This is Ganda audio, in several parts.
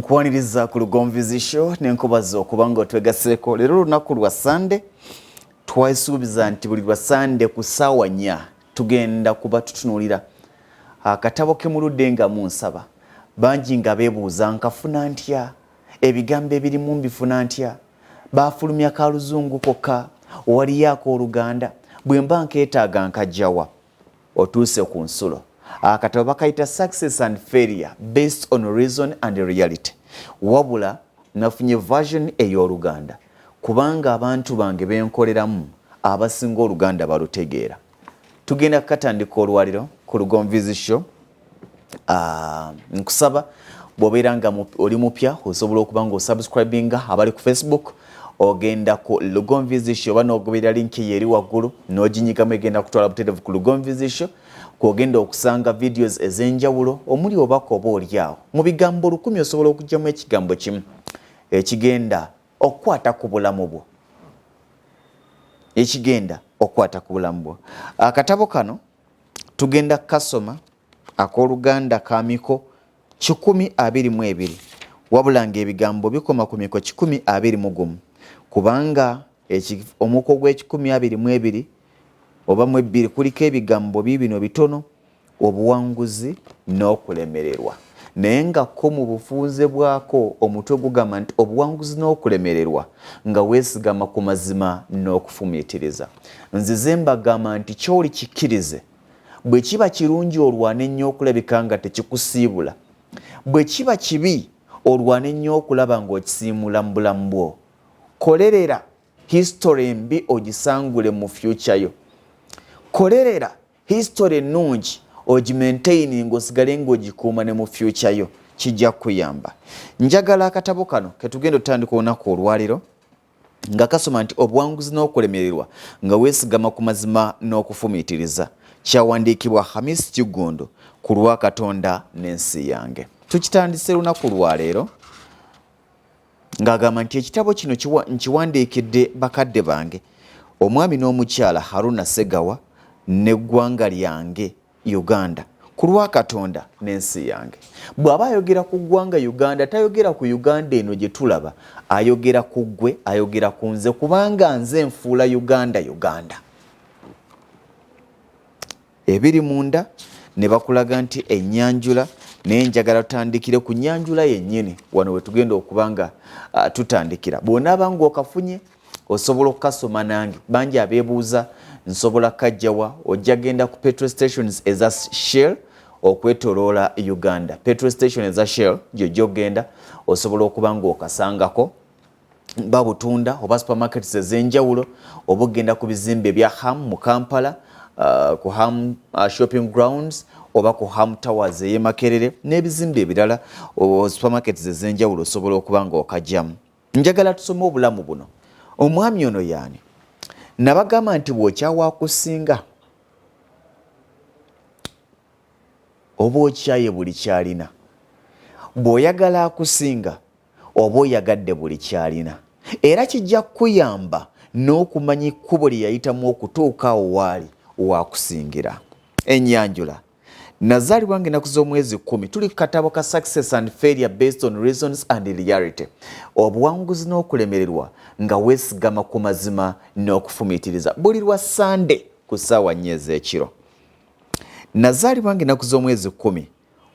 Nkwaniriza ku Lugonvizi Show nenkubaza okubanga otwegaseko leero lunaku lwa Sunday twasuubiza nti buli lwa Sunday ku ssaawa 4 tugenda kuba tutunulira akatabo ke muludde nga munsaba bangi nga beebuuza nkafuna ntya ebigambo ebirimu mbifuna ntya baafulumya ka luzungu kokka waliyako oluganda bwe mba nkeetaaga nkajjawa otuuse ku nsulo akatabo bakayita Success and Failure based on reason and reality wabula nafunye version ey'oluganda kubanga abantu bange benkoleramu abasinga oluganda balutegeera tugenda kukatandika olwaliro ku Lugonvizi Show. Nkusaba bw'obeera nga oli mupya osobola okuba nga osubscribinga abali ku Facebook ogenda ku Lugonvizi Show oba n'ogoberera linki yeri waggulu n'oginyigamu egenda kutwala butereevu ku Lugonvizi Show kwogenda okusanga videos ez'enjawulo omuli obaka oba oliawo mu bigambo 10 osobola okugyamu ekigambo kimu ekigenda okukwata ku bulamu bwo akatabo kano tugenda kasoma ak'oluganda ka miko 122 wabula ng'ebigambo bikoma ku miko 121 kubanga omuko gwe122 oba mu 2 kuliko ebigambo bibino bitono obuwanguzi n'okulemererwa naye nga ko mu bufunze bwako omutwe gugamba nti obuwanguzi n'okulemererwa nga weesigama ku mazima n'okufumiitiriza. Nzize mbagamba nti ky'oli kikkirize bwe kiba kirungi olwana ennyo okulabika nga tekikusiibula bwe kiba kibi olwana ennyo okulaba ng'okisiimula mu bulamu bwo kolerera history mbi ogisangule mu future yo kolerera history ennungi ogimaintaining osigale ng'ogikuuma ne mu future yo kijja kuyamba. Njagala akatabo kano ketugenda otandika olunaku olwaliro nga kasoma nti obuwanguzi n'okulemererwa nga weesigama ku mazima n'okufumiitiriza kyawandiikibwa HAMIS KIGGUNDU ku lwa Katonda n'ensi yange. Tukitandise lunaku lwaleero ng'agamba nti ekitabo kino nkiwandiikidde bakadde bange omwami n'omukyala Haruna Segawa n'eggwanga lyange Uganda ku lwa Katonda n'ensi yange. Bw'aba ayogera ku ggwanga Uganda tayogera ku Uganda eno gye tulaba ayogera ku ggwe ayogera ku nze kubanga nze nfuula Uganda. Ebiri munda ne bakulaga nti ennyanjula naye njagala tutandikire ku nnyanjula yennyini wano we tugenda okubanga tutandikira. Bw'onaaba ng'okafunye osobola okukasoma nange bangi abeebuuza nsobola kajjawa ojja genda ku petrol stations eza Shell okwetoloola Uganda. Petrol station eza Shell gy'ogenda osobola okuba ng'okasangako babutunda oba supermarkets ez'enjawulo oba ogenda ku bizimbe bya HAM mu Kampala ku HAM shopping grounds oba ku HAM Towers ey'e Makerere n'ebizimbe ebirala supermarkets ez'enjawulo osobola okuba ng'okajjamu. Njagala tusome obulamu buno. Omwami ono yaani nabagamba nti bw'okyawa akusinga oba okyaye buli kyalina bw'oyagala akusinga oba oyagadde buli kyalina era kijja kukuyamba n'okumanya ekkubo lye yayitamu okutuuka awo waali waakusingira. Ennyanjula. Nazaalibwa ng'ennaku z'omwezi 10 tuli ku katabo ka Success and Failure based on reasons and reality obuwanguzi n'okulemererwa nga weesigama ku mazima n'okufumiitiriza buli lwa Sunday ku ssaawa 4 ez'ekiro. Nazaalibwa ng'ennaku z'omwezi 10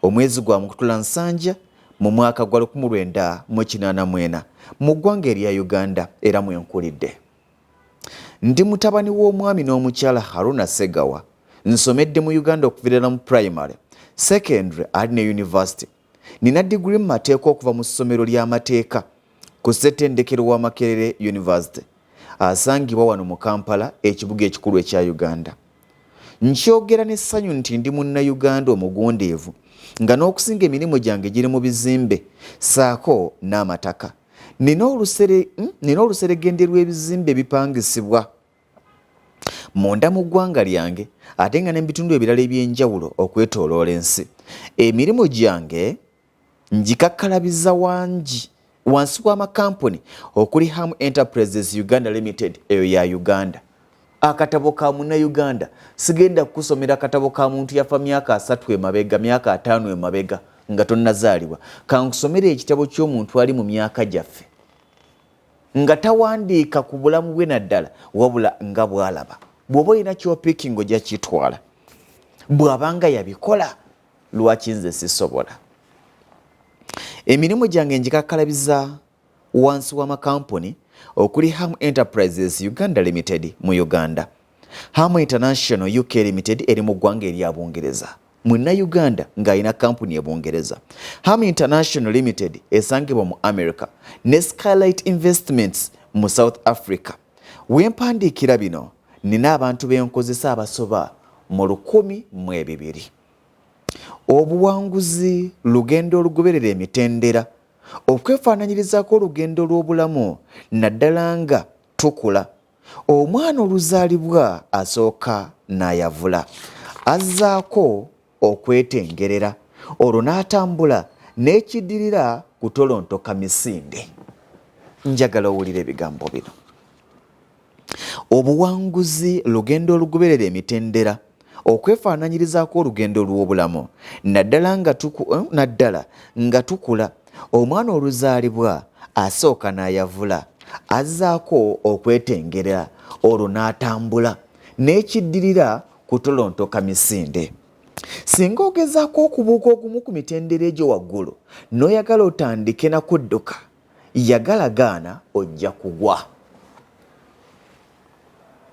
omwezi gwa Mukutulansanja mu mwaka gwa 1984 mu ggwanga erya Uganda era mwenkulidde. Ndi mutabani w'omwami n'omukyala Haruna Segawa. Nsomedde mu Uganda okuviira mu primary, secondary ali ne university. Nina degree mu mateeka okuva mu ssomero ly'amateeka ku ssettendekero wa Makerere University asangibwa wano mu Kampala ekibuga ekikulu ekya Uganda. Nkyogera n'essanyu nti ndi munnayuganda omugundeevu nga n'okusinga emirimu gyange giri mu bizimbe saako n'amataka. Nina oluseregende lw'ebizimbe bipangisibwa munda mu ggwanga lyange ate nga n'ebitundu ebirala eby'enjawulo okwetoloola ensi. Emirimu gyange ngikakkalabiza wansi w'amakampuni okuli HAM Enterprises Uganda Limited eyo ya Uganda. Akatabo ka Munnayuganda sigenda kusomera akatabo ka muntu yafa myaka 3 emabega myaka 5 emabega nga tonnazaalibwa kankusomere ekitabo ky'omuntu ali mu myaka gyaffe nga tawandiika ku bulamu bwe naddala wabula nga bw'alaba bw'oba olina ky'opiikinga ojja kitwala bw'abanga yabikola lwaki nze sisobola emirimu gyange njikakkalabiza wansi w'amakampuni okuli Ham Enterprises Uganda Limited mu Uganda, Ham International UK Limited eri mu ggwanga erya Bungereza, munna Uganda ng'alina kampuni e Bungereza, Ham International Limited esangibwa mu America ne Skylight Investments mu South Africa. Wempandiikira bino nina abantu benkozesa abasoba mu 1,200. Obuwanguzi lugendo olugoberera emitendera okwefaananyirizaako olugendo lw'obulamu naddala nga tukula. Omwana oluzaalibwa asooka n'ayavula azzaako okwetengerera olwo n'atambula n'ekiddirira kutolontoka misinde. Njagala owulira ebigambo bino. Obuwanguzi lugendo olugoberera emitendera okwefaananyirizaako olugendo lw'obulamu naddala nga tukula. Omwana oluzaalibwa asooka n'ayavula azzaako okwetengerera olwo n'atambula n'ekiddirira kutolontoka misinde. Singa ogezaako okubuuka ogumu ku mitendera egyo waggulu n'oyagala otandike na kudduka, yagala gaana ojja kugwa.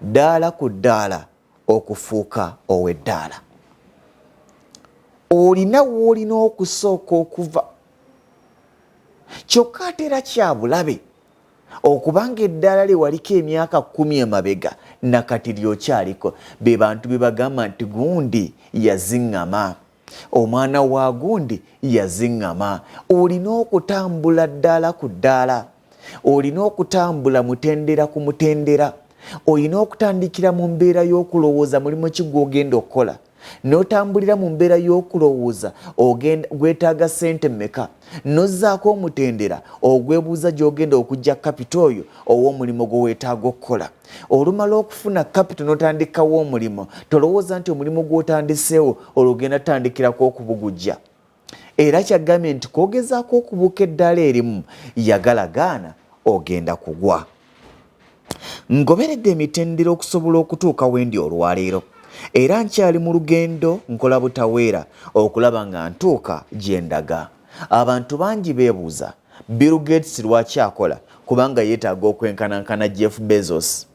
Ddaala ku ddaala okufuuka ow'eddaala. Olina w'olina okusooka okuva. Kyokka ate era kya bulabe okubanga eddaala lye waliko emyaka 10 emabega nakati lyokyaliko. Be bantu be bagamba nti gundi yaziŋŋama, omwana wa gundi yaziŋŋama. Olina okutambula ddaala ku ddaala, olina okutambula mutendera ku mutendera, olina okutandikira mu mbeera y'okulowooza mulimu ki gw'ogenda okukola, n'otambulira mu mbeera y'okulowooza gwetaaga ssente mmeka, n'ozzaako omutendera ogwebuuza gy'ogenda okujja kapito oyo ow'omulimu gwe weetaaga okukola. Olumala okufuna kapito n'otandikawo omulimu, tolowooza nti omulimu gw'otandiseewo olugenda tutandikirako okubugujja. Era kyagambye nti kwogezaako okubuuka eddaala erimu, yagala gaana ogenda kugwa. Ngoberedde emitendera okusobola okutuuka wendi olwaleero, era nkyali mu lugendo nkola butaweera okulaba nga ntuuka gye ndaga. Abantu bangi beebuuza Bill Gates lwaki akola kubanga yeetaaga okwenkanankana Jeff Bezos.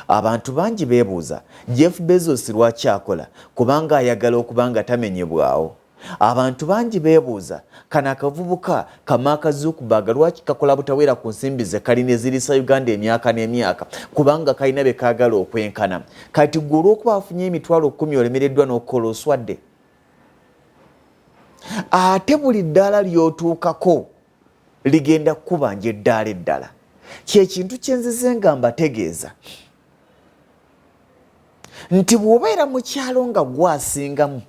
Abantu bangi beebuuza Jeff Bezos lwaki akola kubanga ayagala okuba nga tamenyebwawo. Abantu bangi beebuuza kano akavubuka Mark Zuckerberg lwaki kakola butaweera ku nsimbi ze kalina ezirisa Uganda emyaka n'emyaka kubanga kalina be kaagala okwenkana. Kati gwe olw'okuba afunye emitwalo 10 olemereddwa n'okukola oswadde. Ate buli ddaala ly'otuukako ligenda kukubanja eddaala eddala. Kyekintu kyenzize nga mbategeeza nti bw'obeera mu kyalo nga gwasingamu,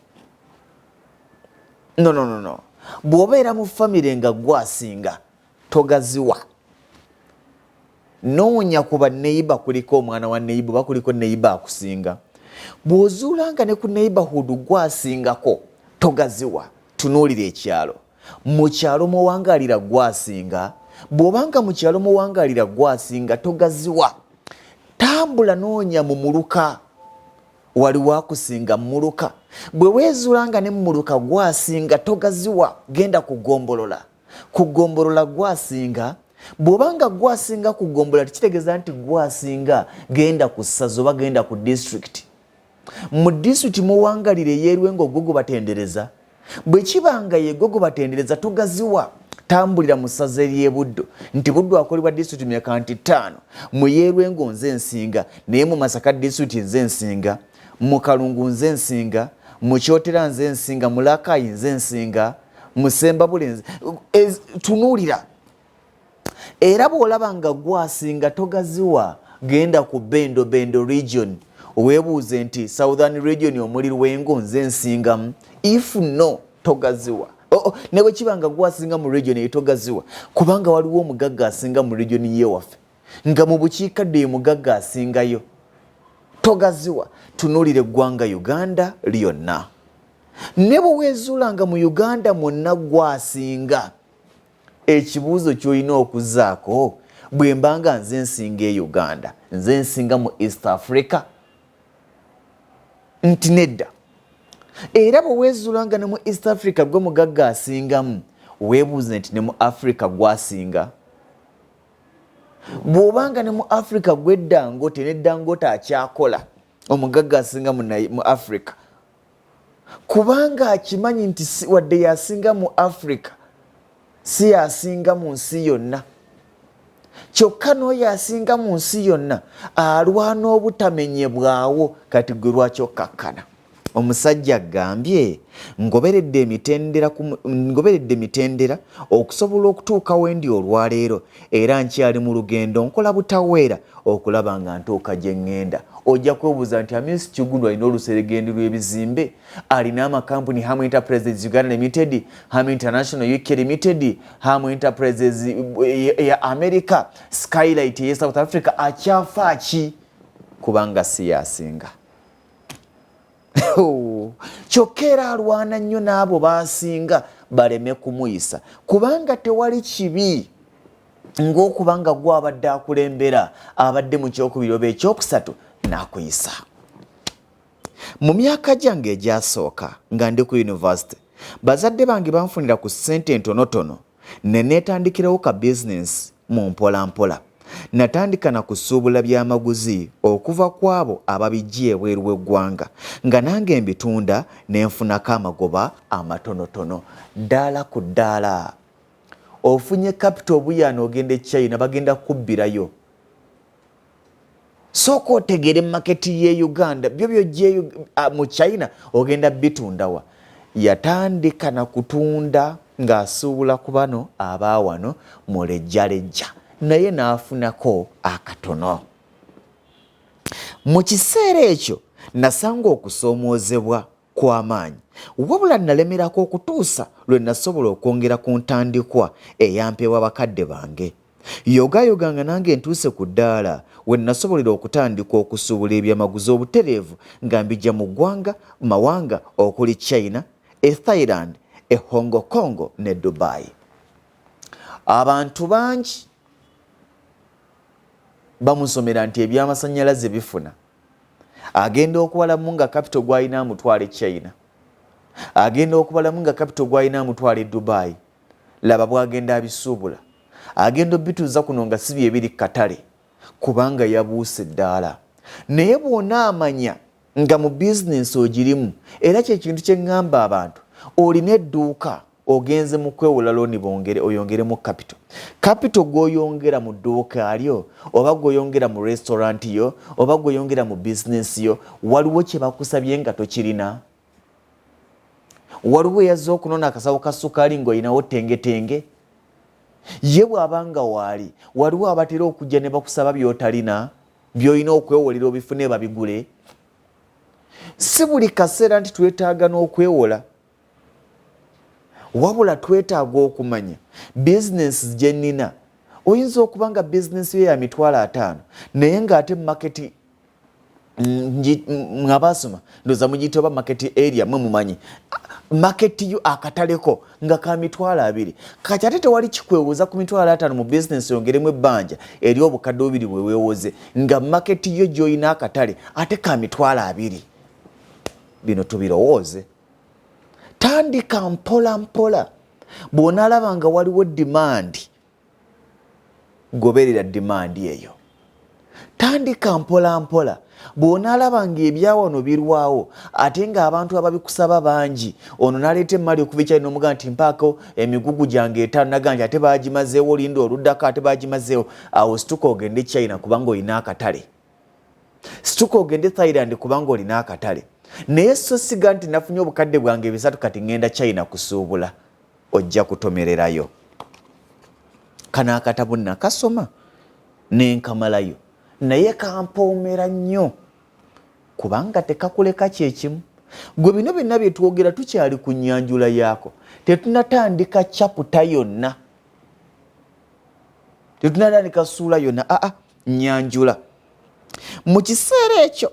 no. Bw'obeera mu famire nga gwasinga togaziwa. Noonya ku baneiba kuliko omwana wa neiba oba kuliko neiba akusinga. Bw'ozuula nga ne ku neighborhood gwasingako togaziwa. Tunuulira ekyalo. Mu kyalo muwangaalira gwasinga. Bw'obanga mu kyalo muwangaalira gwasinga togaziwa. Tambula noonya mu muluka. Waliwo akusinga muluka. Bwe weezuula nga ne muluka gwasinga togaziwa, genda kugombolola. Kugombolola gwasinga. Bw'obanga gwasinga kugombola tekitegeeza nti gwasinga genda ku ssaza oba genda ku district. Mu district muwangaalire yeerwengo gogo batendereza. Bwe kibanga ye gogo batendereza togaziwa. Tambulira mu ssaza ery'e Buddu nti Buddu akolebwa district myaka nti 5. Mu yeerwengo nze nsinga, naye mu Masaka district nze nsinga, mu Kalungu nze nsinga, mu Kyotera nze nsinga, mu Lakayi nze nsinga, mu Sembabule nze. Tunuulira. Era bw'olaba nga gwasinga togaziwa, genda ku Bendo region. Weebuuze nti Southern region omuli Lwengo nze nsingamu. If no, togaziwa. Ne bwe kiba nga gwasinga mu region eyo togaziwa, kubanga waliwo omugagga asinga mu region y'ewaffe, nga mu bukiikaddyo mugagga asingayo. Togaziwa. Tunuulire eggwanga Uganda lyonna. ne bwe weezuulanga mu Uganda mwonna gwasinga ekibuuzo ky'olina okuzzaako bwe mbanga nze nsinga e Uganda nze nsinga mu East Africa nti nedda era bwe weezuulanga ne mu East Africa gwe mugagga asingamu weebuuze nti ne mu Africa gwasinga bw'obanga ne mu Africa gwe Dangote ne Dangote akyakola omugagga asinga mu Africa kubanga akimanyi nti wadde yasinga mu Africa si yasinga mu nsi yonna kyokka n'oyo asinga mu nsi yonna alwana obutamenyebwawo kati gwe lwaki okkakkana. Omusajja agambye ngoberedde emitendera okusobola okutuuka wendi olwaleero era nkyali mu lugendo nkola butaweera okulaba nga ntuuka gye ŋŋenda. Ojja kwebuuza nti HAMIS Kiggundu alina oluseregendi lw'ebizimbe, alina amakampuni HAM Enterprises Uganda Limited, HAM International UK Limited, HAM Enterprises ya America, Skylight ya South Africa, akyafa ki kubanga si yasinga. Kyokka era alwana nnyo n'abo baasinga baleme kumuyisa kubanga tewali kibi ng'okubanga gwe abadde akulembera abadde mu kyokubiri oba ekyokusatu n'akuyisa. Mu myaka gyange egyasooka nga ndi ku yunivasite bazadde bange banfunira ku ssente entonotono ne neetandikirawo ka bizinesi mu mpolampola. Natandika na kusuubula byamaguzi okuva kwabo ababijja ebweru w'eggwanga nga nange mbitunda ne nfunako amagoba amatonotono ddaala ku ddaala. Ofunye capital obuyaana ogenda e China bagenda kubbirayo. Sooka otegere maketi y'e Uganda byo by'ojje mu China ogenda bitundawa. Yatandika na kutunda ng'asuubula ku bano abaawano mu lejjalejja naye n'afunako akatono. Mu kiseera ekyo nasanga okusoomoozebwa kw'amaanyi wabula nalemerako okutuusa lwe nasobola okwongera ku ntandikwa eyampeebwa bakadde bange. Yogayoga nga nange ntuuse ku ddaala we nasobolera okutandika okusuubula ebyamaguzi obutereevu nga mbijja mu mawanga okuli China, Thailand, Hong Kong ne Dubai. Abantu bangi bamusomera nti ebyamasannyalaze bifuna. Agenda okubalamu nga capital gw'alina amutwala e China, agenda okubalamu nga capital gw'alina amutwala e Dubai. Laba bw'agenda abisuubula, agenda obituuza kuno nga si bye biri katale kubanga yabuuse eddaala. Naye bw'ona amanya nga mu bizinesi ogirimu era kyekintu kye ŋŋamba abantu olina edduuka ogenze mu kwewola looni oyongeremu capital gw'oyongera mu dduuka lyo oba gw'oyongera mu restaurant yo oba gw'oyongera mu bizinesi yo waliwo kye bakusabye nga tokirina. Waliwo eyazze okunona akasawo ka ssukaali ng'olinawo tengetenge. Ye bw'abanga waali waliwo abatera okujja ne bakusaba by'otalina by'olina okwewolera obifune babigule. Si buli kaseera nti twetaaga n'okwewola wabula twetaaga okumanya bizinesi gye nnina. Oyinza okuba nga bizinesi yo ya $5,000 naye ng'ate maketi mwabasoma ndoza mugiyita oba maketi area mwe mumanyi maketi yo akataleko nga ka $2,000 kati ate tewali kikwewuza ku $5,000 mu bizinesi yongeremu ebbanja eri obukadde 2 bwe weewoze nga maketi yo gy'olina akatale ate ka $2,000. Bino tubirowooze. Tandika mpola mpola. Bw'onaalaba nga waliwo demand goberera demand eyo. Tandika mpola mpola. Bw'onaalaba nga ebyawano birwawo ate nga abantu ababikusaba bangi ono n'aleeta emmali okuva ekyali n'omugamba nti mpaako emigugu gyange 5 naganja ate baagimazeewo olindi oluddako ate baagimazeewo. Awo situka ogende e China kubanga olina akatale. Situka ogende Thailand kubanga olina akatale. Naye so siga nti nafunye obukadde bwange 3 kati ngenda China kusuubula. Ojja kutomererayo. Kana akatabo nakasoma nenkamalayo naye kampoomera nnyo kubanga tekakuleka kyekimu. Gwe bino byonna bye twogera tukyali ku nnyanjula yaako. Tetunatandika chaputa yonna, tetunatandika ssuula yonna, nnyanjula. Mu kiseera ekyo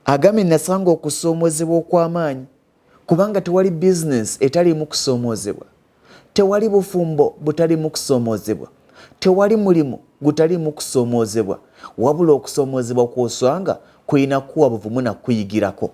agambye nasanga okusoomoozebwa okw'amaanyi kubanga tewali business etali mu kusoomozebwa, tewali bufumbo butali mu kusoomozebwa, tewali mulimu gutali mu kusoomozebwa, wabula okusoomozebwa kw'osanga kulina kuwa buvumu na kuyigirako.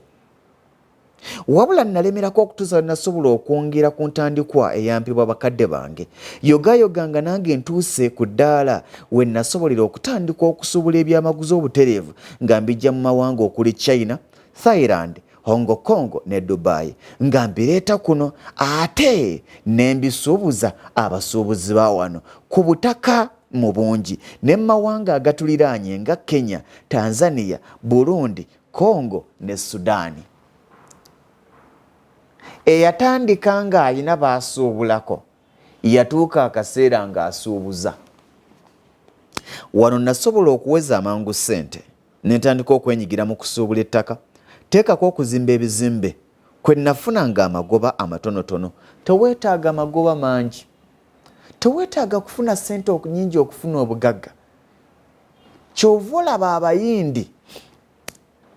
Wabula nalemerako okutuusa nasobola okwongera ku ntandikwa eyampibwa bakadde bange, yogayoga nga nange ntuuse ku ddaala we nasobolera okutandika okusuubula ebyamaguzi obutereevu nga mbijja mu mawanga okuli China, Thailand, Hong Kong ne Dubai, nga mbireeta kuno ate ne mbisuubuza abasuubuzi ba wano ku butaka mu bungi ne mu mawanga agatuliraanye nga Kenya, Tanzania, Burundi, Congo ne Sudaani. Eyatandika ng'alina baasuubulako yatuuka akaseera ng'asuubuza. Wano nasobola okuweza amangu ssente ne ntandika okwenyigira mu kusuubula ettaka, teekako okuzimba ebizimbe kwe nafunanga amagoba amatonotono. Teweetaaga magoba mangi, teweetaaga kufuna ssente nnyingi okufuna obugagga. Kyova olaba abayindi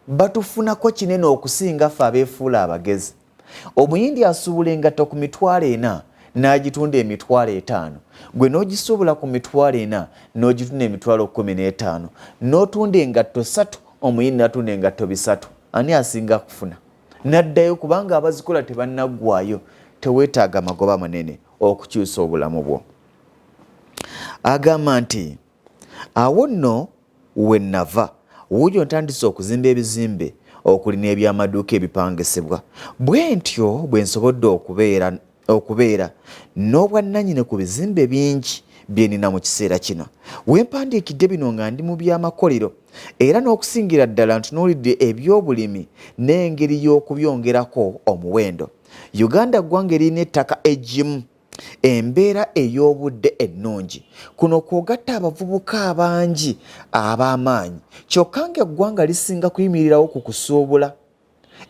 batufunako kinene okusinga ffe abeefuula abagezi. Omuyindi asuubula engatto ku $40,000 n'agitunda $50,000, gwe n'ogisuubula ku $40,000 n'ogitunda $15,000, n'otunda engatto 3, omuyindi n'atunda engatto 3. Ani asinga kufuna? N'addayo kubanga abazikola tebannaggwaayo. Teweetaaga magoba manene okukyusa obulamu bwo. Agamba nti awo nno we nava wuuyo ntandise okuzimba ebizimbe okulina ebyamaduuka ebipangisibwa. Bwe ntyo bwe nsobodde okubeera n'obwannannyini ku bizimbe bingi bye nina mu kiseera kino. We mpandiikidde bino nga ndi mu byamakolero era n'okusingira ddala ntunuulidde eby'obulimi n'engeri y'okubyongerako omuwendo. Uganda ggwanga erina ettaka eggimu, embeera ey'obudde ennungi. Kuno kw'ogatta abavubuka abangi ab'amaanyi, kyokka ng'eggwanga lisinga kuyimirirawo ku kusuubula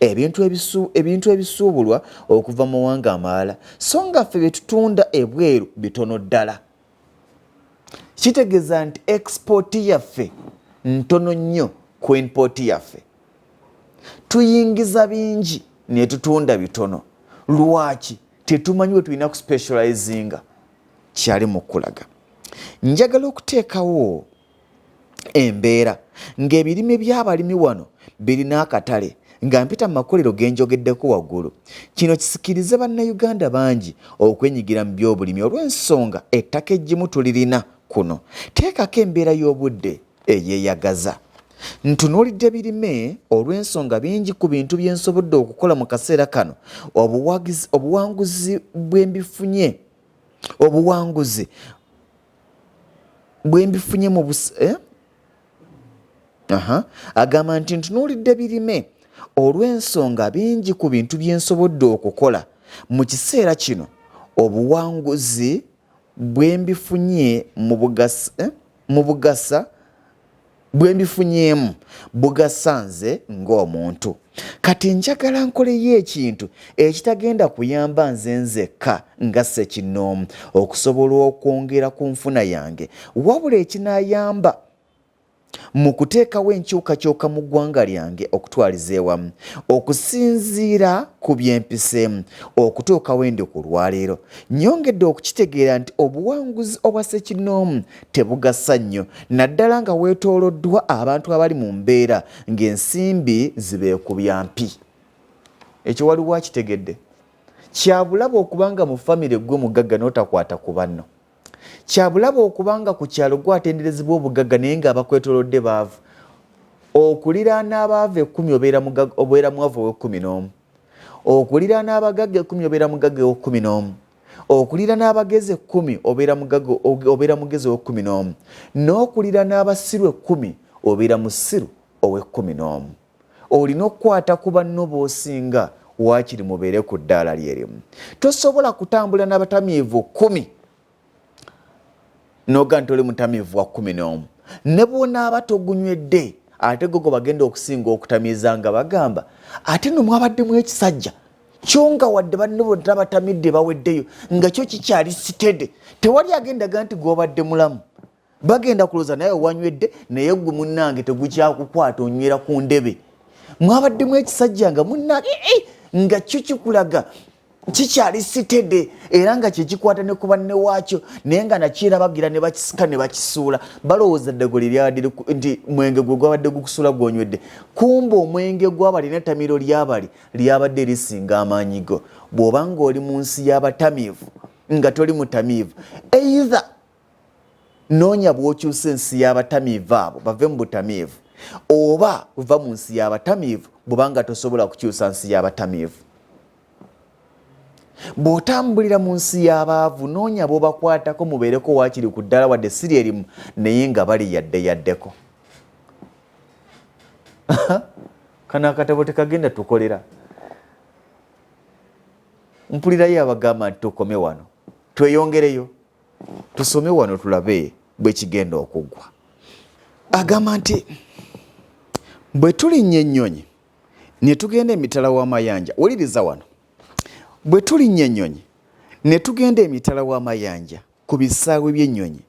ebintu ebisuubulwa okuva mu mawanga amalala, so nga ffe bye tutunda ebweru bitono ddala. Kitegeeza nti expooti yaffe ntono nnyo ku impooti yaffe. Tuyingiza bingi ne tutunda bitono. Lwaki? Tetumanyi we tulina ku specializinga. Kyali mu kulaga. Njagala okuteekawo embeera ng'ebirime by'abalimi wano birina akatale nga mpita mu makolero ge njogeddeko waggulu. Kino kisikirize bannayuganda bangi okwenyigira mu by'obulimi olw'ensonga ettaka eggimu tulirina kuno. Teekako embeera y'obudde eyeeyagaza. Ntunuulidde birime olw'ensonga bingi ku bintu bye nsobodde okukola mu kaseera kano. Obuwanguzi bwe mbifunye mu agamba nti ntunuulidde birime olw'ensonga bingi ku bintu bye nsobodde okukola mu kiseera kino. Obuwanguzi bwe mbifunye bwe mbifunyeemu bugasanze ng'omuntu. Kati njagala nkoleyo ekintu ekitagenda kuyamba nze nzekka nga ssekinnoomu okusobola okwongera ku nfuna yange, wabula ekinaayamba mu kuteekawo enkyukakyuka mu ggwanga lyange okutwaliza ewamu, okusinziira ku byempiseemu okutuuka wendi ku lwaleero. Nnyongedde okukitegeera nti obuwanguzi obwa ssekinnoomu tebugasa nnyo, naddala nga weetooloddwa abantu abali mu mbeera ng'ensimbi zibeekubya mpi. Ekyo waliwo wakitegedde? Kyabulaba okubanga mu famire gwe mugagga n'otakwata ku banno. Kyabulaba okubanga ku kyalo gwatenderezebwa obugagga naye ng'abakwetoolodde baavu. Okuliraana abaavu 10 obeera mwavu ow'e11. Okuliraana abagagga 10 obeera mugagga ow'e11. Okuliraana abagezi 10 obeera mugezi ow'e11. N'okuliraana abasiru 10 obeera musiru ow'e11. Olina okukwata ku banno b'osinga waakiri mubeere ku ddaala lyerimu. Tosobola kutambula n'abatamiivu 10 noga nti oli mutamiivu wa 11. Ne bw'onaaba togunywedde ate gogo bagenda okusinga okutamiiza nga bagamba ate nno mwabaddemu ekisajja kyonga wadde banne bonna batamidde baweddeyo nga kyo kikyali sitede. Tewali agendaga nti gw'obadde mulamu. Bagenda kulooza naye wanywedde naye gwe munnange tegukyakukwata onywera ku ndebe. Mwabaddemu ekisajja nga munnange nga kikulaga kikyali sitede era nga kyekikwata ne kuba ne waakyo naye nga nakirabagira ne bakisika ne bakisuula balowooza ddagoli lyabadde nti mwenge gwe gwabadde gukusuula gwonywedde kumba omwenge gw'abali n'ettamiro lyabadde lisinga amaanyi go bw'oba ng'oli mu nsi y'abatamiivu nga toli mutamiivu either noonya bw'okyusa ensi y'abatamiivu abo bave mu butamiivu oba kuva mu nsi y'abatamiivu bw'obanga tosobola kukyusa nsi y'abatamiivu. Bw'otambulira mu nsi y'abaavu noonya bw'obakwatako mubeereko waakiri ku ddala wadde siri erimu naye nga bali yaddeko. Kano akatabo tekagenda tukolera. Mpulirayo abagamba nti tukome wano tweyongereyo tusome wano tulabe bwe kigenda okuggwa. Agamba nti bwe tulinnya ennyonyi ne tugenda emitala w'amayanja wuliriza wano bwe tulinnya ennyonyi ne tugenda emitala w'amayanja ku bisaawe by'ennyonyi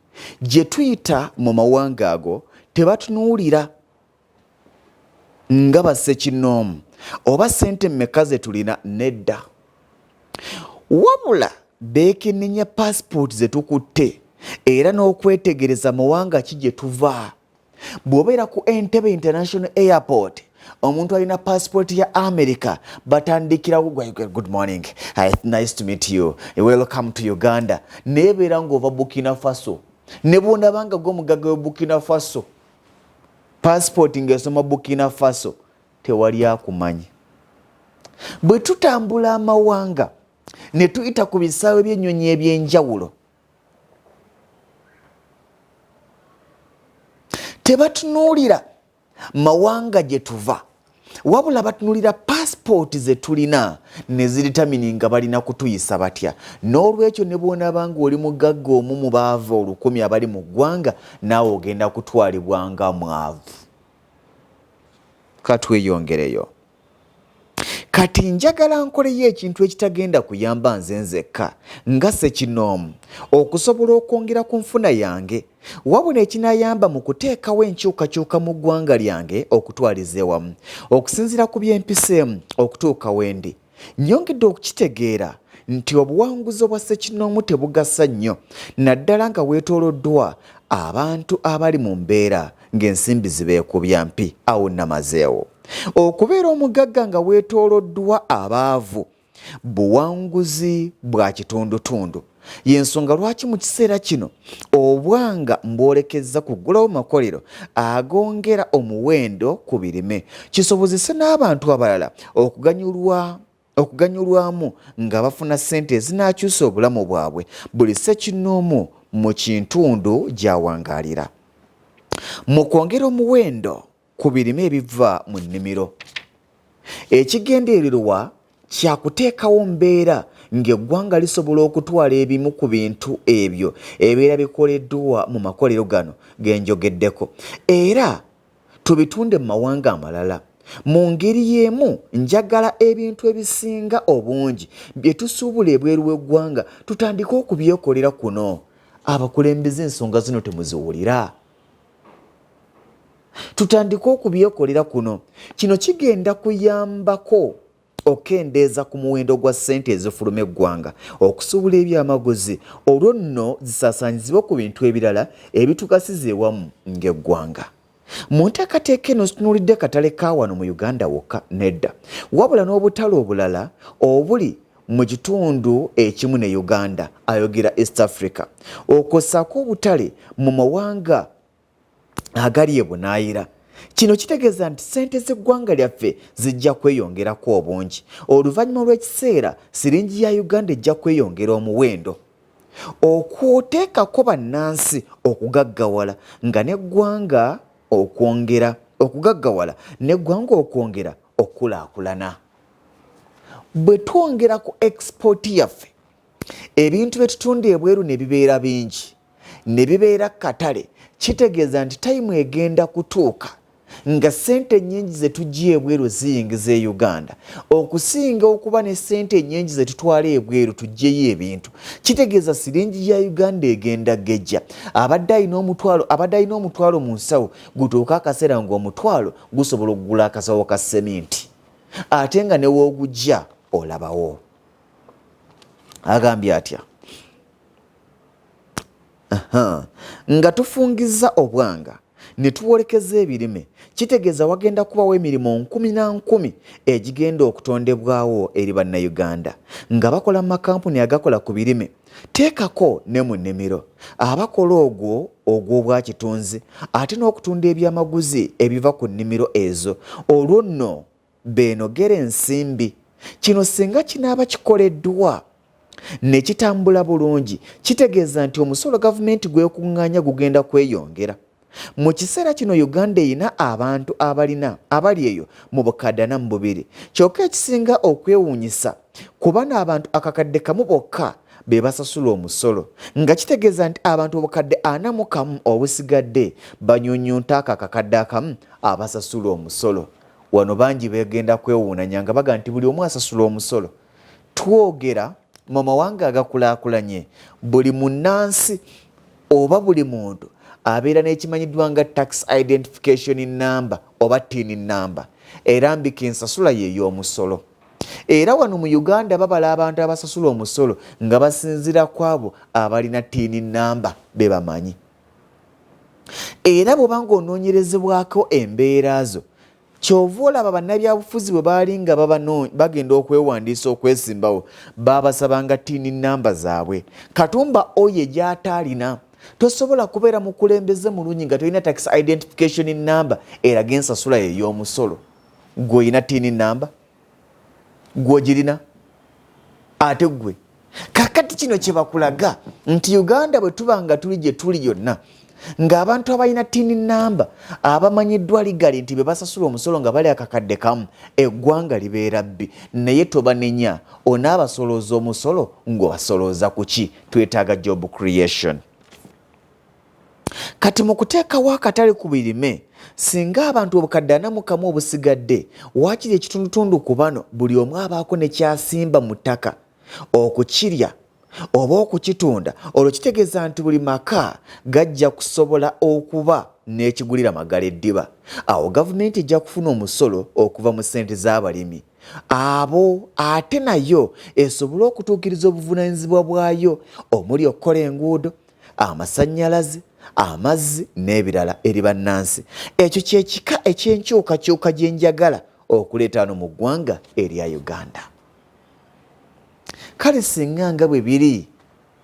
gye tuyita mu mawanga ago tebatunuulira nga bassekinnoomu oba ssente mmeka ze tulina nedda wabula beekennenya paasipooti ze tukutte era n'okwetegereza mawanga ki gye tuva. Bw'obeera ku Entebbe International Airport omuntu alina paasipooti ya America batandikirawo good morning, nice to meet you, welcome to Uganda neebeera ng'ova Burkina Faso ne bw'onabanga gw'omugagga we Burkina Faso paasipooti ng'esoma Burkina Faso tewali akumanyi. Bwe tutambula amawanga ne tuyita ku bisaawe by'ennyonyi eby'enjawulo tebatunuulira mawanga gye tuva wabula batunuulira paasipooti ze tulina ne ziritamini nga balina kutuyisa batya. N'olwekyo ne bw'onabanga oli mugagga omu mu baava 1000 abali mu ggwanga naawe ogenda kutwalibwa nga mwavu. Katweyongereyo. Kati njagala nkoleyo ekintu ekitagenda kuyamba nze nzekka nga ssekinnoomu okusobola okwongera ku nfuna yange wabula ekinayamba mu kuteekawo enkyukakyuka mu ggwanga lyange okutwaliza ewamu okusinziira ku byempiseemu okutuuka wendi. Nnyongedde okukitegeera nti obuwanguzi obwa ssekinnoomu tebugasa nnyo naddala nga weetooloddwa abantu abali mu mbeera ng'ensimbi zibeekubya mpi awo namazeewo. Okubeera omugagga nga weetooloddwa abaavu buwanguzi bwa kitundutundu y'ensonga lwaki mu kiseera kino obwanga mbwolekezza kuggulawo makolero agongera omuwendo ku birime kisobozese n'abantu abalala okuganyulwamu nga bafuna ssente ezinaakyusa obulamu bwabwe buli ssekinnoomu mu kintundu gy'awangaalira. Mu kwongera omuwendo ku birime ebiva mu nnimiro ekigendererwa kya kuteekawo mbeera ng'eggwanga lisobola okutwala ebimu ku bintu ebyo ebibeera bikoleddwa mu makolero gano genjogeddeko era tubitunde mu mawanga amalala. Mu ngeri y'emu njagala ebintu ebisinga obungi bye tusuubula ebweru w'eggwanga tutandike okubyekolera kuno. Abakulembeze ensonga zino temuziwulira. Tutandika okubyekolera kuno. Kino kigenda kuyambako okendeeza ku muwendo gwa ssente ezifuluma eggwanga okusuubula ebyamaguzi olwo nno zisaasaanyizibwa ku bintu ebirala ebitugasiza ewamu ng'eggwanga. Mu nteekateeka eno situnuulidde katale ka wano mu Uganda wokka nedda wabula n'obutale obulala obuli mu kitundu ekimu ne Uganda ayogera East Africa okwosaako obutale mu mawanga agali ebunaayira. Kino kitegeeza nti ssente z'eggwanga lyaffe zijja kweyongerako obungi. Oluvannyuma lw'ekiseera siringi ya Uganda ejja kweyongera omuwendo okwoteekako bannansi okugaggawala nga n'eggwanga okwongera okukulaakulana. Bwe twongera ku export yaffe ebintu bye tutunda ebweru ne bibeera bingi ne bibeera katale kitegeeza nti tayimu egenda kutuuka nga ssente ennyingi ze tujja ebweru ziyingiza e Uganda okusinga okuba ne ssente ennyingi ze tutwala ebweru tujjeyo ebintu. Kitegeeza siringi ya Uganda egenda gejja abadde alina omutwalo mu nsawo gutuuka akaseera ng'omutwalo gusobola okugula akasawo ka seminti. ate nga ne woogujja olabawo. Agambye atya nga tufungiza obwanga ne tuwolekeza ebirime kitegeeza wagenda kubawo emirimu 10,000 egigenda okutondebwawo eri bannayuganda nga bakola mu makampuni agakola ku birime. Teekako ne mu nnimiro abakola ogw'obwa kitunzi ate n'okutunda ebyamaguzi ebiva ku nnimiro ezo. Olwo nno beenogera ensimbi. Kino singa kinaaba kikoleddwa ne kitambula bulungi kitegeeza nti omusolo gavumenti gwekuŋŋaanya gugenda kweyongera. Mu kiseera kino Uganda erina abantu abali eyo mu bukadde 42. Kyokka ekisinga okwewuunyisa kuba n'abantu akakadde kamu bokka be basasula omusolo, nga kitegeeza nti abantu obukadde 41 obusigadde banyunyunta akakadde akamu abasasula omusolo. Wano bangi begenda kwewuunanya nga baga nti buli omu asasula omusolo. Twogera mu mawanga agakulaakulanye buli munnansi oba buli muntu abeera n'ekimanyiddwa nga tax identification number oba tin number erambika ensasula ye y'omusolo. Era wano mu Uganda babala abantu abasasula omusolo nga basinzira kwabo abalina tin number be bamanyi. Era bw'obanga onoonyerezebwako embeera zo kyova olaba bannabyabufuzi bwe baali nga bagenda okwewandiisa okwesimbawo babasabanga tin number zaabwe. Katumba oyo gy'ataalina tosobola kubeera mukulembeze mulungi nga tolina tax identification number eraga ensasula ye y'omusolo. Gwe olina tin number? Gwe ogirina? Ate gwe kakati kino kye bakulaga nti Uganda bwe tuba nga tuli gye tuli yonna ng'abantu abalina tin number abamanyiddwa ligali nti be basasula omusolo nga bali akakadde kamu eggwanga libeera bbi. Naye tobanenya onaabasolooza omusolo ng'obasolooza ku ki? Twetaaga job creation. Kati mu kuteekawo akatale ku birime singa abantu obukadde 41 obusigadde waakiri ekitundutundu ku bano buli omu abaako ne kyasimba mu ttaka okukirya oba okukitunda, olwo kitegeeza nti buli maka gajja kusobola okuba n'ekigulira Magala eddiba. Awo gavumenti ejja kufuna omusolo okuva mu ssente z'abalimi abo, ate nayo esobole okutuukiriza obuvunaanyizibwa bwayo omuli okukola enguudo, amasannyalaze, amazzi n'ebirala eri bannansi. Ekyo kyekika eky'enkyukakyuka gye njagala okuleeta wano mu ggwanga erya Uganda. Kale singa nga bwe biri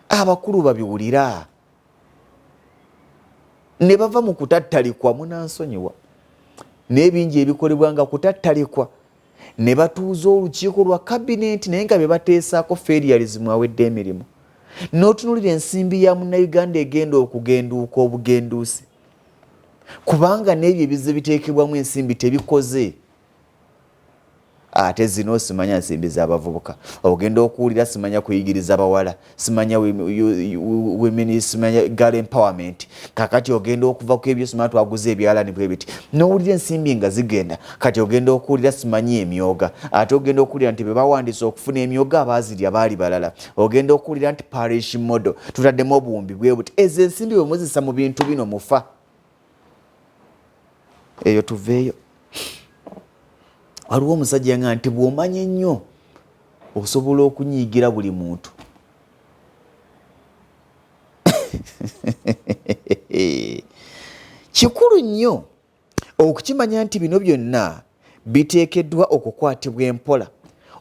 abakulu babiwulira ne bava mu kutattalikwa, munansonyiwa n'ebingi ebikolebwa nga kutattalikwa, ne batuuza olukiiko lwa kabinenti naye nga be bateesaako ferialism awedde emirimu. N'otunuulira ensimbi ya munnayuganda egenda okugenduuka obugenduusi, kubanga n'ebyo ebizze biteekebwamu ensimbi tebikoze. Ate zino simanya nsimbi z'abavubuka, ogenda okuwulira simanya kuyigiriza bawala, simanya women, simanya girl empowerment. Kakati ogenda okuva ku ebyo simanya twaguze ebyalani bwe biti, n'owulira ensimbi nga zigenda. Kati ogenda okuwulira simanyi emyoga, ate ogenda okuwulira nti be bawandiisa okufuna emyoga abaazirya baali balala. Ogenda okuwulira nti parish model tutaddemu obuwumbi bwe buti. Ezo ensimbi bwe muzisa mu bintu bino mufa. Eyo tuveeyo. Waliwo omusajja nga nti bw'omanya ennyo osobola okunyiigira buli muntu. Kikulu nnyo okukimanya nti bino byonna biteekeddwa okukwatibwa empola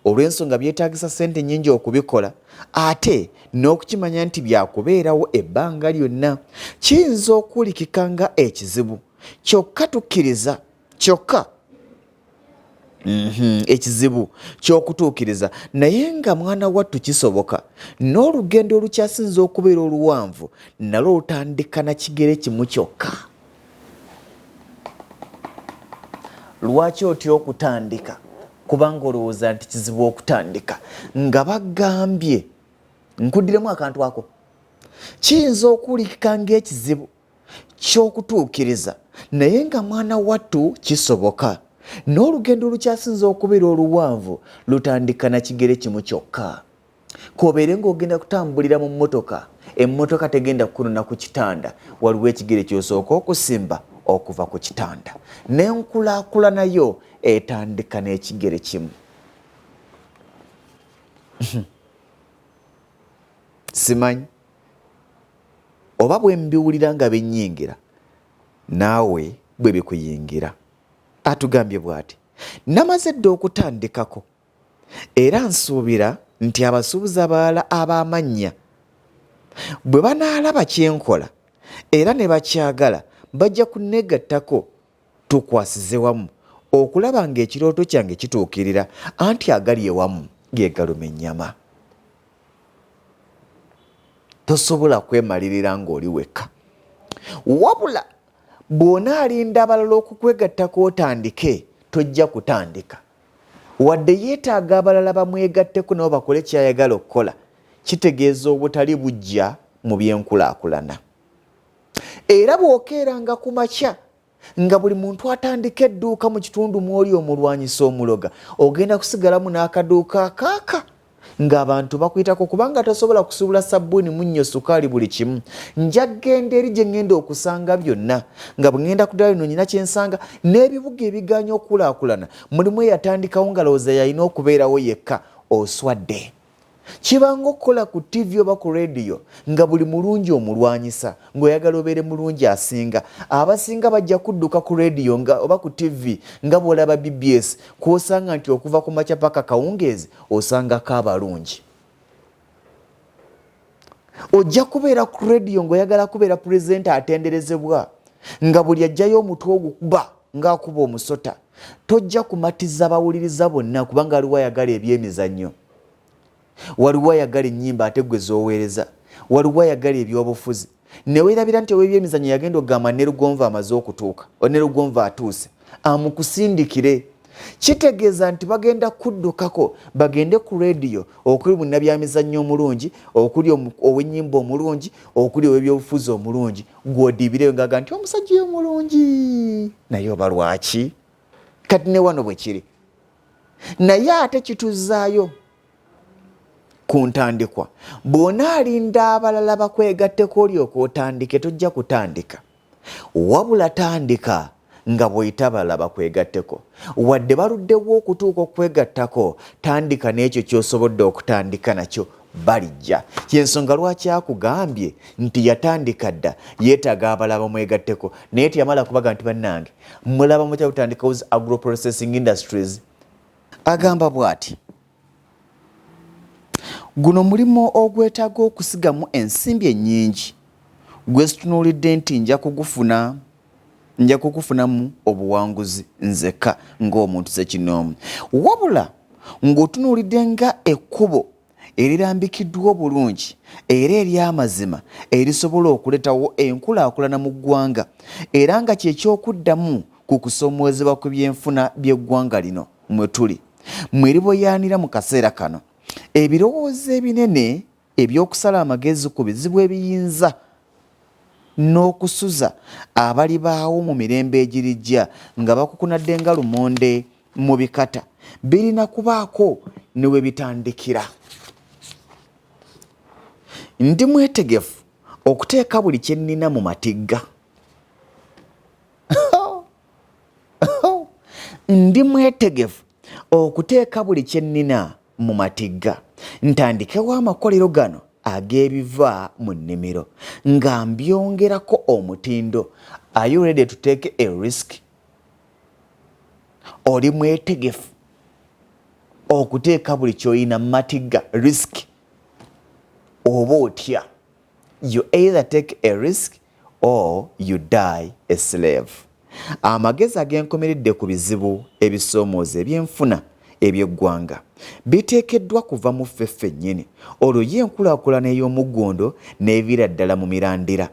olw'ensonga byetaagisa ssente nnyingi okubikola, ate n'okukimanya nti byakubeerawo ebbanga lyonna. Kiyinza okuwulikika nga ekizibu, kyokka tukkiriza, kyokka ekizibu ky'okutuukiriza, naye nga mwana wattu kisoboka. N'olugendo olukyasinza okubeera oluwanvu nalwo lutandika na kigere kimu kyokka. Lwaki otya okutandika? Kubanga olowooza nti kizibu okutandika. Nga bagambye, nkuddiremu akantu ako, kiyinza okuwulikika ng'ekizibu ky'okutuukiriza, naye nga mwana wattu kisoboka. N'olugendo olukyasinza okubeera oluwanvu lutandika na kigere kimu kyokka. Kobeere ng'ogenda kutambulira mu mmotoka, emmotoka tegenda kunona ku kitanda, waliwo ekigere ky'osooka okusimba okuva ku kitanda n'enkulaakulana yo etandika n'ekigere kimu. Simanyi oba bwe mbiwulira nga binnyingira naawe bwe bikuyingira. Atugambye bw'ati, namaze dda okutandikako era nsuubira nti abasuubuzi abalala ab'amannya bwe banaalaba kyenkola era ne bakyagala bajja kunnegattako tukwasize wamu okulaba ng'ekirooto kyange kituukirira, anti agali ewamu ge galuma ennyama. Tosobola kwemalirira ng'oli wekka, wabula bw'onaalinda abalala okukwegattako otandike tojja kutandika. Wadde yeetaaga abalala bamwegatteko nabo bakole kyayagala okukola, kitegeeza obutali bujja mu byenkulaakulana. Era bw'okeeranga ku makya nga buli muntu atandika edduuka mu kitundu mw'oli omulwanyisa omuloga, ogenda kusigalamu n'akaduuka akaaka ng'abantu bakuyitako kubanga tosobola kusuubula sabbuuni, munnyo, sukaali, buli kimu. Nja genda eri gye ngenda okusanga byonna, nga bwe ngenda kuddayo no nyina kye nsanga. N'ebibuga ebiganya okulaakulana mulimu eyatandikawo nga lowooza yalina okubeerawo yekka, oswadde. Kibanga okukola ku TV oba ku radio nga buli mulungi omulwanyisa, ng'oyagala obeere mulungi asinga. Abasinga bajja kudduka ku radio nga oba ku TV nga bw'olaba BBS, kw'osanga nti okuva ku makya paka kawungeezi osangako abalungi. Ojja kubeera ku radio ng'oyagala kubeera pulezidenti atenderezebwa, nga buli ajjayo omutwe ogukuba ng'akuba omusota. Tojja kumatiza bawuliriza bonna kubanga aliwo ayagala ebyemizannyo, waliwo ayagala ennyimba ate gwe z'oweereza, waliwo ayagala ebyobufuzi. Ne weerabira nti ow'ebyemizannyo yagenda okugamba ne Lugonva amaze okutuuka, ne Lugonva atuuse, amukusindikire. Kitegeeza nti bagenda kuddukako bagende ku radio, okuli munnabyamizannyo omulungi, okuli ow'ennyimba omulungi, okuli ow'ebyobufuzi omulungi, gw'odiibireyo ng'aga nti omusajja oyo omulungi. Naye oba lwaki? Kati ne wano bwe kiri. Naye ate kituzaayo ku ntandikwa. Bw'onaalinda abalala bakwegatteko olyoka otandike, tojja kutandika. Wabula tandika nga bw'oyita abalala bakwegatteko. Wadde baluddewo okutuuka okwegattako, tandika n'ekyo ky'osobodde okutandika nakyo balijja. Y'ensonga lwaki akugambye nti yatandika dda, yeetaaga abalala bamwegatteko, naye teyamala kubaga nti bannange mulaba mutya kutandikawo agro processing industries. Agamba bw'ati, guno mulimu ogwetaaga okusigamu ensimbi ennyingi, gwe situnuulidde nti nja kugufunamu obuwanguzi nzekka ng'omuntu ssekinoomu. Wabula ng'otunuulidde nga ekkubo erirambikiddwa obulungi era ery'amazima erisobola okuleetawo enkulaakulana mu ggwanga, era nga kyekyokuddamu ku kusoomoozebwa kw'ebyenfuna by'eggwanga lino mwe tuli, mweriboyaanira mu kaseera kano. Ebirowoozo ebinene eby'okusala amagezi ku bizibu ebiyinza n'okusuza abali baawo mu mirembe egirijja nga bakukunadde nga lumonde mu bikata birina kubaako ne we bitandikira. Ndi mwetegefu okuteeka buli kye nnina mu matigga. Ndi mwetegefu okuteeka buli kye nnina mu matigga, ntandikewo amakolero gano ag'ebiva mu nnimiro nga mbyongerako omutindo. Are you ready to take a risk? Oli mwetegefu okuteeka buli ky'olina mu matigga, risk? Oba otya? You either take a risk or you die a slave. Amagezi ag'enkomeredde ku bizibu ebisoomooza ebyenfuna eby'eggwanga biteekeddwa kuva mu ffe ffennyini, olwo y'enkulaakulana ey'omuggondo n'eviira ddala mu mirandira.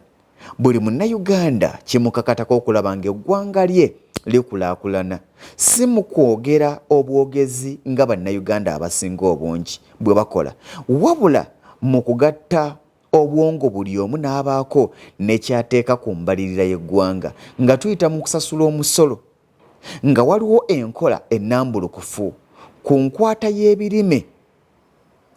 Buli munnayuganda kimukakatako okulaba ng'eggwanga lye likulaakulana, si mu kwogera obwogezi nga bannayuganda abasinga obungi bwe bakola, wabula mu kugatta obwongo buli omu n'abaako n'ekyateeka ku mbalirira y'eggwanga, nga tuyita mu kusasula omusolo, nga waliwo enkola ennambulukufu ku nkwata y'ebirime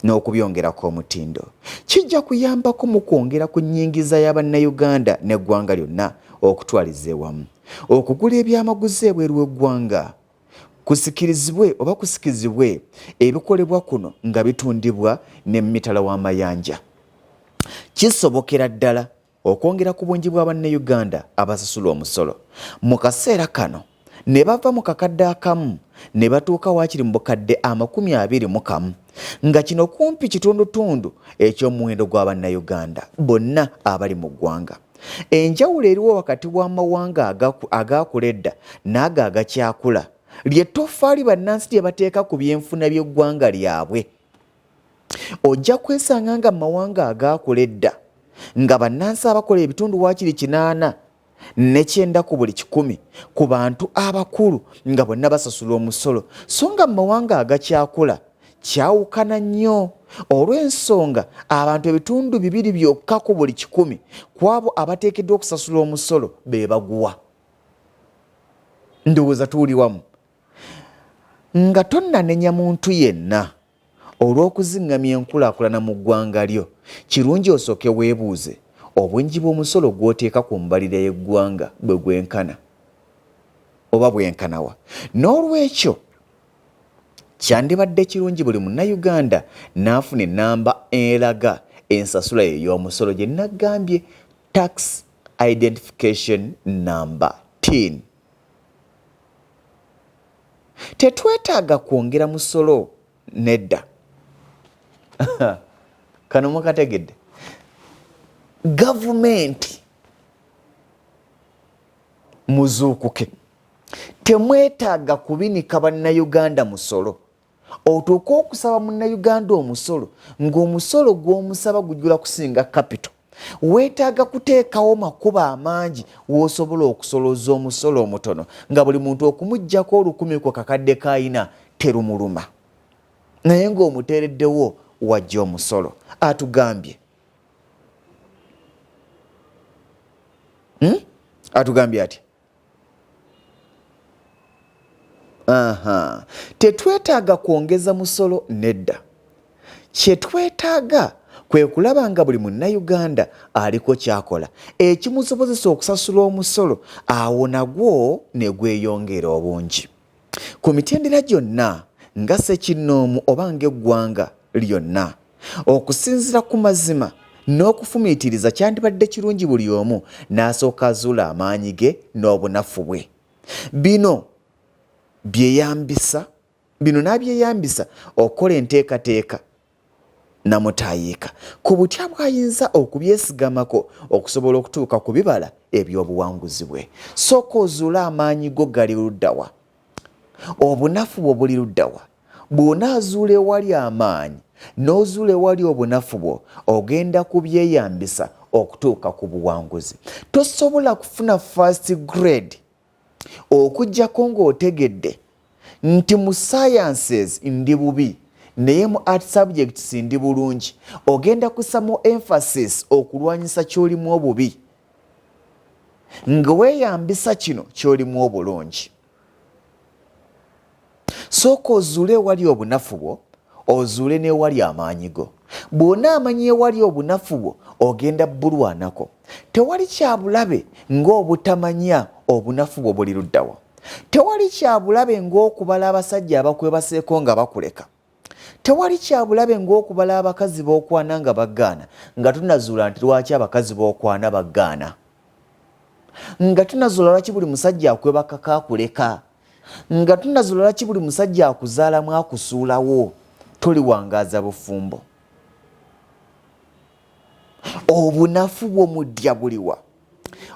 n'okubyongerako omutindo. Kijja kuyambako mu kwongera ku nnyingiza y'abannayuganda n'eggwanga lyonna okutwaliza ewamu. okugula ebyamaguzi ebweru w'eggwanga kusikirizibwe oba kusikizibwe ebikolebwa kuno nga bitundibwa n'emitala w'amayanja. Kisobokera ddala okwongera ku bungi bw'Abannayuganda abasasula omusolo. Mu kaseera kano ne bava mu kakadde akamu ne batuuka waakiri mu bukadde 21, nga kino kumpi kitundutundu eky'omuwendo gw'Abannayuganda bonna abali mu ggwanga. Enjawulo eriwo wakati w'amawanga agaakula edda n'ago agakyakula ly'ettoffaali bannansi lye bateeka ku byenfuna by'eggwanga lyabwe. Ojja kwesanga nga mawanga agaakula edda nga bannansi abakola ebitundu waakiri 89 ku buli 100 ku bantu abakulu nga bonna basasula omusolo, so nga mawanga agakyakula kyawukana nnyo olw'ensonga abantu ebitundu 2 byokka ku buli 100 ku abo abateekeddwa okusasula omusolo be baguwa. Ndowooza tuuli wamu. Nga tonnanenya muntu yenna olw'okuzingamya enkulaakulana mu ggwanga lyo, kirungi osooke weebuuze obungi bw'omusolo gw'oteeka ku mbalira y'eggwanga bwe gwenkana oba bwenkanawa. N'olwekyo kyandibadde kirungi buli munnayuganda n'afuna ennamba eraga ensasula ye y'omusolo gye nagambye tax identification number TIN. Tetwetaaga kwongera musolo nedda. Kano mukategedde. Gavumenti muzuukuke. Temwetaaga kubinika bannayuganda musolo. Otuuka okusaba munnayuganda omusolo ng'omusolo gw'omusaba gujula kusinga capital. Weetaaga kuteekawo makubo amangi w'osobola okusolooza omusolo omutono nga buli muntu okumuggyako 10 ku kakadde k'ayina terumuluma. Naye ng'omuteereddewo wajja omusolo atugambye. Atugambye ati tetwetaaga kwongeza musolo nedda. Kye twetaaga kwe kulaba nga buli munnayuganda aliko kyakola ekimusobozesa okusasula omusolo, awo nagwo ne gweyongera obungi. Ku mitendera gyonna nga Ssekinnoomu oba ng'eggwanga lyonna, okusinziira ku mazima n'okufumiitiriza kyandibadde kirungi buli omu n'asooka azuula amaanyi ge n'obunafu bwe. Bino n'abyeyambisa okukola enteekateeka namutayiika ku butya bw'ayinza okubyesigamako okusobola okutuuka ku bibala eby'obuwanguzi bwe. Sooka ozuule amaanyi go gali luddawa, obunafu bwo buli luddawa. Bw'onaazuula ewali amaanyi n'ozuula ewali obunafu bwo, ogenda kubyeyambisa okutuuka ku buwanguzi. Tosobola kufuna first grade okuggyako ng'otegedde nti mu sciences ndi bubi naye mu art subjects ndi bulungi. Ogenda kusamu emphasis okulwanyisa ky'olimu obubi nga weeyambisa kino ky'olimu obulungi. Sooka ozuule ewali obunafu bwo, ozuule n'ewali amaanyi go. Bw'onaamanya ewali obunafu bwo ogenda bulwanako. Tewali kyabulabe ng'obutamanya obunafu bwo buli luddawa. Tewali kyabulabe ng'okubala abasajja abakwebaseeko nga bakuleka. Tewali kyabulabe ng'okubala abakazi b'okwana nga baggaana, nga tunazuula nti lwaki abakazi b'okwana baggaana, nga tunazuula lwaki buli musajja akwebaka kaakuleka, nga tunazuula lwaki buli musajja akuzaalamu akusuulawo. Toliwangaaza bufumbo. Obunafu bwo mu ddya buliwa,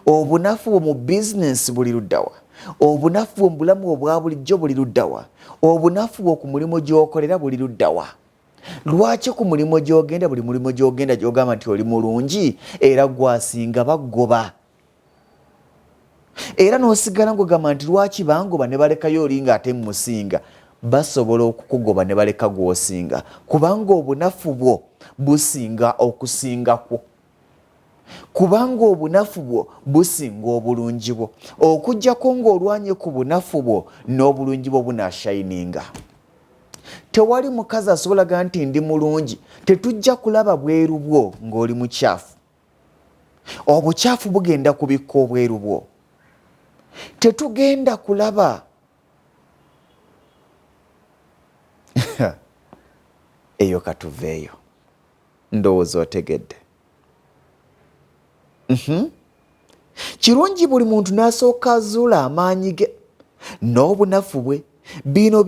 obunafu bwo mu bizinensi buli luddawa, obunafu bwo mu bulamu obwa bulijjo buli luddawa, obunafu bwo ku mulimu gy'okolera buli luddawa. Lwaki ku mulimu gy'ogenda, buli mulimu gy'ogenda gy'ogamba nti oli mulungi era gwasinga bagoba, era n'osigala ng'ogamba nti lwaki bangoba ne balekayo oli ng'ate musinga? Basobola okukugoba ne baleka gw'osinga kubanga obunafu bwo businga okusingakwo, kubanga obunafu bwo businga obulungi bwo. Okuggyako ng'olwanye ku bunafu bwo n'obulungi bwo bunaashayininga. Tewali mukazi asobolaga nti ndi mulungi tetujja kulaba bweru bwo ng'oli mukyafu. Obukyafu bugenda kubikka obweru bwo. tetugenda kulaba eyo katuveeyo ndowooza otegedde. Kirungi buli muntu n'asooka azuula amaanyi ge n'obunafu bwe bino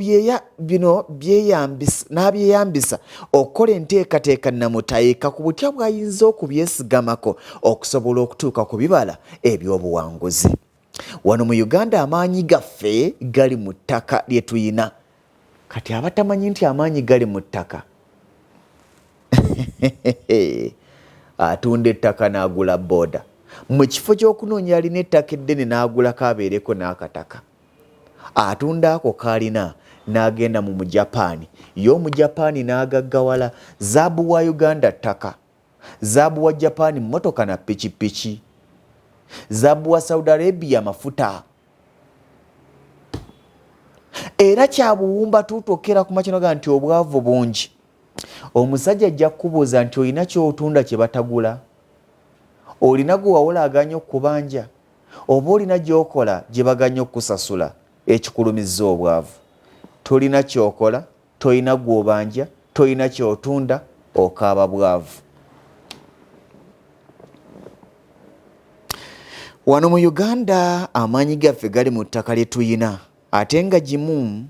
n'abyeyambisa okukola enteekateeka namutayiika ku butya bw'ayinza okubyesigamako okusobola okutuuka ku bibala eby'obuwanguzi. Wano mu Uganda amaanyi gaffe gali mu ttaka lye tuyina. Kati abatamanyi nti amaanyi gali mu ttaka atunda ettaka n'agula booda. Mu kifo ky'okunoonya alina ettaka eddene n'agulako abeereko n'akataka. Atunda ako kaalina n'agenda mu Mujapaani. Y'Omujapaani n'agaggawala zaabu wa Uganda ttaka, zaabu wa Japaani mmotoka na pikipiki, zaabu wa Saudi Arabia mafuta. Era kyabuwumba tutookera ku makinoga nti obwavu bungi. Omusajja ajja kukubuuza nti olina ky'otunda kye batagula, olina gwe wawolaganya okubanja, oba olina gy'okola gye baganya okukusasula. Ekikulumizza obwavu. Tolina ky'okola, tolina gw'obanja, tolina ky'otunda, okaaba bwavu. Wano mu Uganda amaanyi gaffe gali mu ttaka lye tuyina, ate nga gimu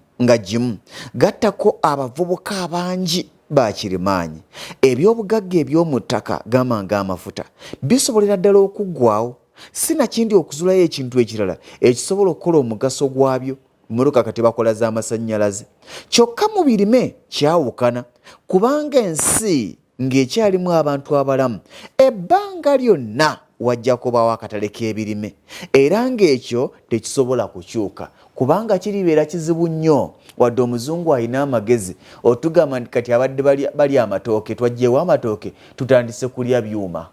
gattako abavubuka abangi bakirimaanyi. Eby'obugagga eby'omu ttaka gamba ng'amafuta bisobolera ddala okuggwaawo. Sinakindi okuzuulayo ekintu ekirala ekisobola okukola omugaso gwabyo. Mmotoka kati bakola z'amasannyalaze. Kyokka mu birime kyawukana kubanga ensi ng'ekyalimu abantu abalamu ebbanga lyonna wajja kubaawo akatale k'ebirime, era ng'ekyo tekisobola kukyuka kubanga kiribeera kizibu nnyo wadde omuzungu alina amagezi otugamba nti kati abadde balya amatooke twajjeewo amatooke tutandise kulya byuma.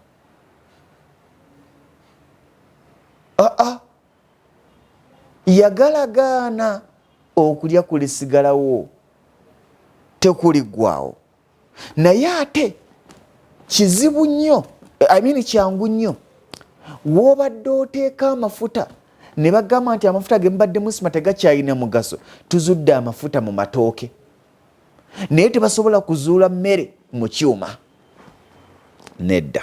Yagalagaana okulya kulisigalawo tekuliggwaawo. Naye ate kizibu nnyo, kyangu nnyo w'obadde oteeka amafuta ne bagamba nti amafuta ge mubadde musima tegakyalina mugaso. Tuzudde amafuta mu matooke naye tebasobola kuzuula mmere mu kyuma. Nedda.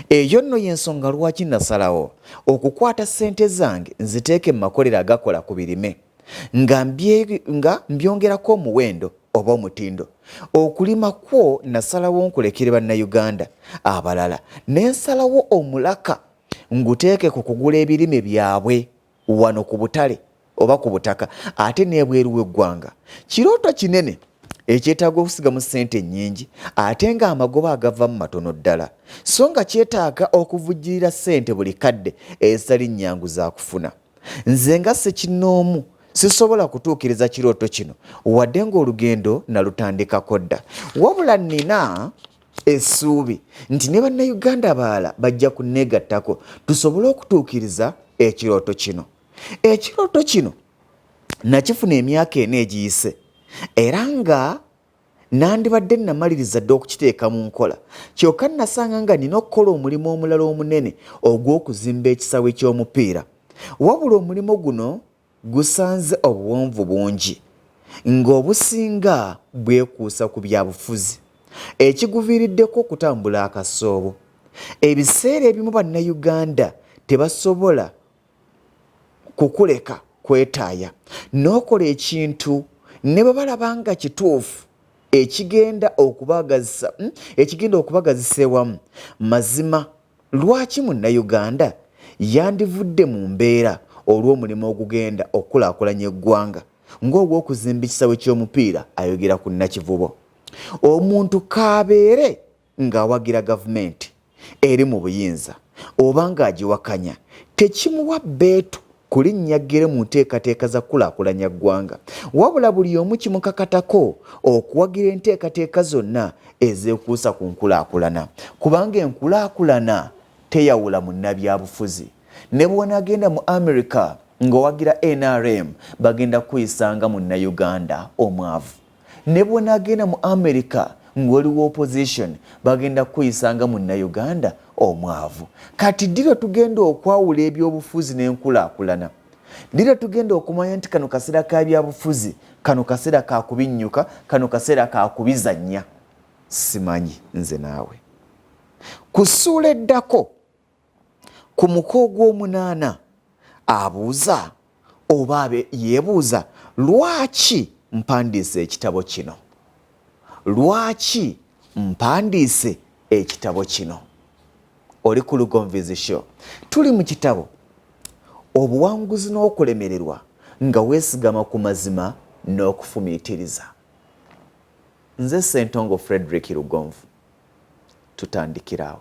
Eyo nno y'ensonga lwaki nasalawo okukwata ssente zange nziteeke mu makolero agakola ku birime nga mbyongerako omuwendo oba omutindo. Okulima kwo nasalawo nkulekere bannayuganda abalala, n'ensalawo omulaka nguteeke ku kugula ebirime byabwe wano ku butale oba ku butaka ate n'ebweru w'eggwanga. Kirooto kinene ekyetaaga okusigamu ssente nnyingi ate nga amagoba agavamu matono ddala, so nga kyetaaga okuvujjirira ssente buli kadde ezitali nnyangu za kufuna. Nze nga ssekinnoomu sisobola kutuukiriza kirooto kino wadde ng'olugendo nalutandikako dda, wabula nnina essuubi nti ne bannayuganda abalala bajja kunneegattako tusobole okutuukiriza ekirooto kino. Ekirooto kino nakifuna emyaka ena egiyise era nga nandibadde namaliriza dde okukiteeka mu nkola, kyokka nasanga nga nina okukola omulimu omulala omunene ogw'okuzimba ekisaawe ky'omupiira. Wabula omulimu guno gusanze obuwonvu bungi ng'obusinga bwekuusa ku byabufuzi, ekiguviiriddeko okutambula akasoobo. Ebiseera ebimu bannayuganda tebasobola kukuleka kwetaaya n'okola ekintu ne bwe balaba nga kituufu ekigenda okubagazisa ewamu. Mazima lwaki munnayuganda yandivudde mu mbeera olw'omulimu ogugenda okukulaakulanya eggwanga ng'ogw'okuzimba ekisaawe ky'omupiira ayogera ku Nakivubo. Omuntu kaabeere ng'awagira gavumenti eri mu buyinza oba ng'agiwakanya tekimuwa bbeetu kulinnyaggere mu nteekateeka za kukulaakulanya ggwanga, wabula buli omu kimukakatako okuwagira enteekateeka zonna ezeekuusa ku nkulaakulana, kubanga enkulaakulana teyawula munnabyabufuzi. Ne bw'onaagenda mu America ng'owagira NRM bagenda kuyisanga munnayuganda omwavu. Ne bw'onaagenda mu America ng'oliwo opposition bagenda kuyisanga munnayuganda omwavu. Kati ddiro tugenda okwawula ebyobufuzi n'enkulaakulana. Lira tugenda okumanya nti kano kaseera ka byabufuzi, kano kaseera ka kubinnyuka, kano kaseera ka kubizannya. Simanyi nze naawe. Ku ssuula eddako ku muko gw'omunaana abuuza oba yeebuuza lwaki mpandiise ekitabo kino? Lwaki mpandiise ekitabo kino? Oli ku Lugonvizi Show. Tuli mu kitabo Obuwanguzi n'Okulemererwa nga weesigama ku mazima n'okufumiitiriza. Nze Ssentongo Frederick Lugonvu. Tutandikiraawo.